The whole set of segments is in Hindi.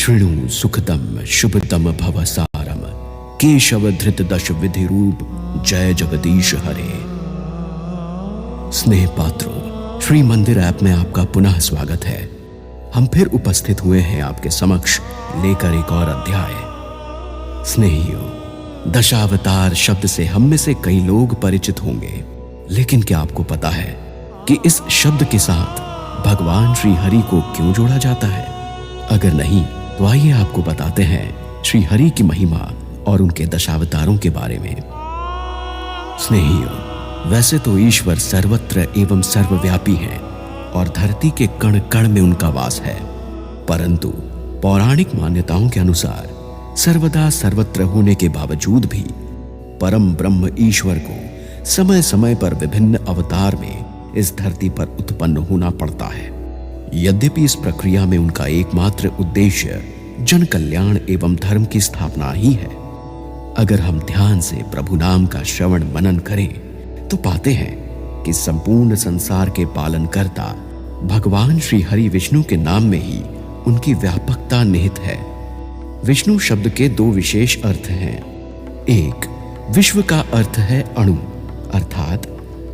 शृणु सुखदम शुभतम भवसारम केशव धृत दश विधि रूप जय जगदीश हरे। स्नेह पात्रों, श्री मंदिर ऐप में आपका पुनः स्वागत है। हम फिर उपस्थित हुए हैं आपके समक्ष लेकर एक और अध्याय। स्नेहियों, दशावतार शब्द से हम में से कई लोग परिचित होंगे, लेकिन क्या आपको पता है कि इस शब्द के साथ भगवान श्री हरि को क्यों जोड़ा जाता है? अगर नहीं तो आइए आपको बताते हैं श्री हरि की महिमा और उनके दशावतारों के बारे में। स्नेहियों, वैसे तो ईश्वर सर्वत्र एवं सर्वव्यापी हैं और धरती के कण कण में उनका वास है, परंतु पौराणिक मान्यताओं के अनुसार सर्वदा सर्वत्र होने के बावजूद भी परम ब्रह्म ईश्वर को समय समय पर विभिन्न अवतार में इस धरती पर उत्पन्न होना पड़ता है। यद्यपि इस प्रक्रिया में उनका एकमात्र उद्देश्य जन कल्याण एवं धर्म की स्थापना ही है। अगर हम ध्यान से प्रभु नाम का श्रवण मनन करें तो पाते हैं कि संपूर्ण संसार के पालनकर्ता भगवान श्री हरि विष्णु के नाम में ही उनकी व्यापकता निहित है। विष्णु शब्द के दो विशेष अर्थ हैं। एक, विश्व का अर्थ है अणु, अर्थात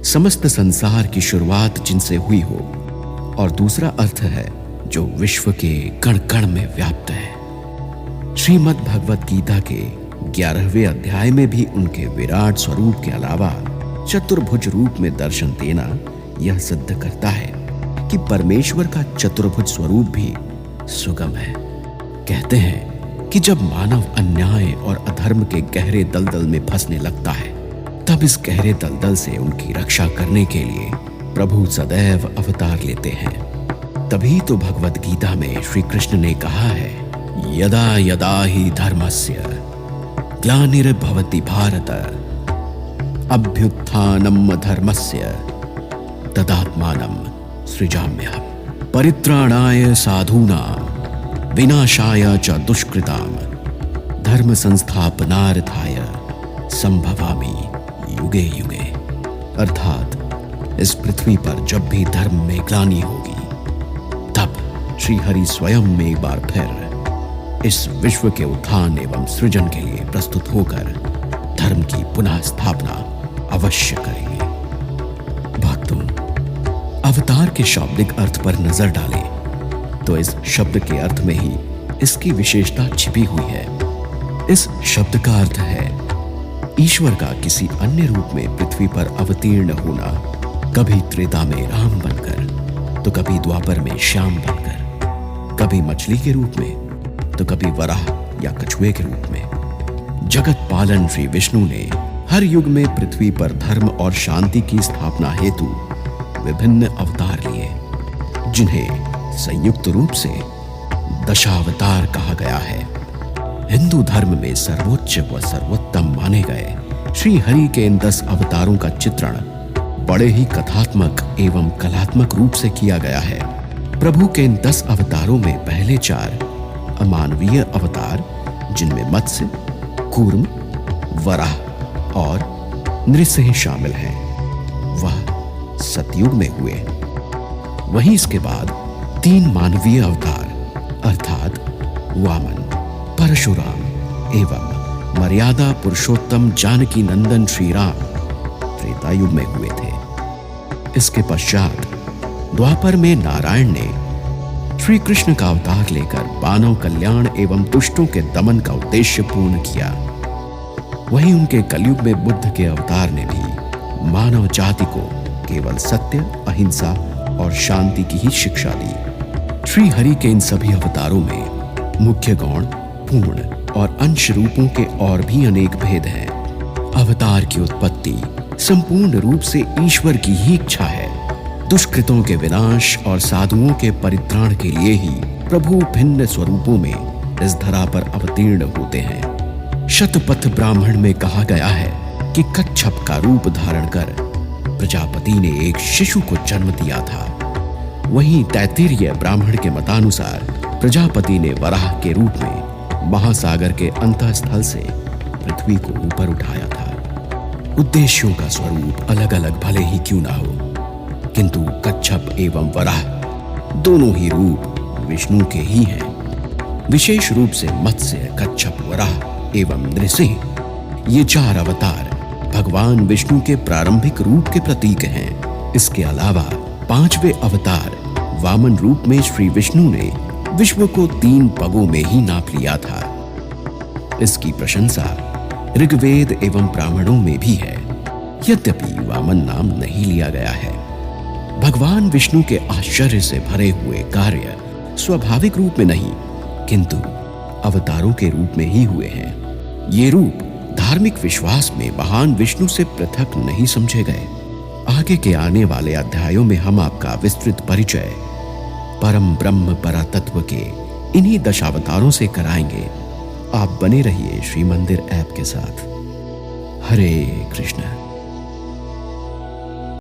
समस्त संसार की शुरुआत जिनसे हुई हो, और दूसरा अर्थ है जो विश्व के कण कण में व्याप्त है। श्रीमद् भगवत गीता के 11वें अध्याय में भी उनके विराट स्वरूप के अलावा चतुर्भुज रूप में दर्शन देना यह सिद्ध करता है कि परमेश्वर का चतुर्भुज स्वरूप भी सुगम है। कहते हैं कि जब मानव अन्याय और अधर्म के गहरे दलदल में फंसने लगता है, तब इस गहरे दलदल से उनकी रक्षा करने के लिए प्रभु सदैव अवतार लेते हैं। तभी तो भगवत गीता में श्री कृष्ण ने कहा है, यदा यदा ही धर्मस्य ग्लानिर्भवति भारत अभ्युत्थानम् धर्मस्य तदात्मानं सृजाम्यहम् परित्राणाय साधूनां विनाशाय च दुष्कृतां धर्म संस्थापनार्थाय संभवामि युगे युगे। अर्थात इस पृथ्वी पर जब भी धर्म में ग्लानि होगी, तब श्री हरि स्वयं में एक बार फिर इस विश्व के उत्थान एवं सृजन के लिए प्रस्तुत होकर धर्म की पुनः स्थापना अवश्य करेंगे। भक्तों, अवतार के शाब्दिक अर्थ पर नजर डालें तो इस शब्द के अर्थ में ही इसकी विशेषता छिपी हुई है। इस शब्द का अर्थ है ईश्वर का किसी अन्य रूप में पृथ्वी पर अवतीर्ण होना, कभी त्रेता में राम बनकर, तो कभी द्वापर में श्याम बनकर, कभी मछली के रूप में, तो कभी वराह या कछुए के रूप में। जगत पालन श्री विष्णु ने हर युग में पृथ्वी पर धर्म और शांति की स्थापना हेतु विभिन्न अवतार लिए, जिन्हें संयुक्त रूप से दशावतार कहा गया है। हिंदू धर्म में सर्वोच्च व सर्वोत्तम माने गए श्री हरि के इन 10 अवतारों का चित्रण बड़े ही कथात्मक एवं कलात्मक रूप से किया गया है। प्रभु के इन 10 अवतारों में पहले 4 अमानवीय अवतार, जिनमें मत्स्य, कूर्म, वराह और नृसिंह शामिल हैं, वह सतयुग में हुए। वहीं इसके बाद 3 मानवीय अवतार अर्थात वामन, परशुराम एवं मर्यादा पुरुषोत्तम जानकी नंदन श्री राम त्रेता युग में हुए थे। इसके पश्चात द्वापर में नारायण ने श्री कृष्ण का अवतार लेकर मानव कल्याण एवं दुष्टों के दमन का उद्देश्य पूर्ण किया। वहीं उनके कलयुग में बुद्ध के अवतार ने भी मानव जाति को केवल सत्य, अहिंसा और शांति की ही शिक्षा दी। श्री हरि के इन सभी अवतारों में मुख्य गौण, पूर्ण और अंश रूपों के और भी अनेक भेद हैं। अवतार की उत्पत्ति संपूर्ण रूप से ईश्वर की ही इच्छा है। दुष्कृतों के विनाश और साधुओं के परित्राण के लिए ही प्रभु भिन्न स्वरूपों में इस धरा पर अवतीर्ण होते हैं। शतपथ ब्राह्मण में कहा गया है कि कच्छप का रूप धारण कर प्रजापति ने एक शिशु को जन्म दिया था। वहीं तैत्तिरीय ब्राह्मण के मतानुसार प्रजापति ने वराह के रूप में महासागर के अंतःस्थल से पृथ्वी को ऊपर उठाया था। उद्देश्यों का स्वरूप अलग अलग भले ही क्यों ना हो, किंतु कच्छप एवं वराह दोनों ही रूप विष्णु के ही हैं। विशेष रूप से मत्स्य, कच्छप, वराह एवं नृसिंह, ये 4 अवतार भगवान विष्णु के प्रारंभिक रूप के प्रतीक हैं। इसके अलावा 5वें अवतार वामन रूप में श्री विष्णु ने विश्व को 3 पगों में ही नाप लिया था। इसकी प्रशंसा ऋग्वेद एवं ब्राह्मणों में भी है, यद्यपि वामन नाम नहीं लिया गया है। भगवान विष्णु के आश्चर्य से भरे हुए कार्य स्वाभाविक रूप में नहीं, किंतु अवतारों के रूप में ही हुए हैं। ये रूप धार्मिक विश्वास में महान विष्णु से पृथक नहीं समझे गए। आगे के आने वाले अध्यायों में हम आपका विस्तृत परिचय परम ब्रह्म परातत्व के इन्हीं दशावतारों से कराएंगे। आप बने रहिए श्री मंदिर ऐप के साथ। हरे कृष्ण।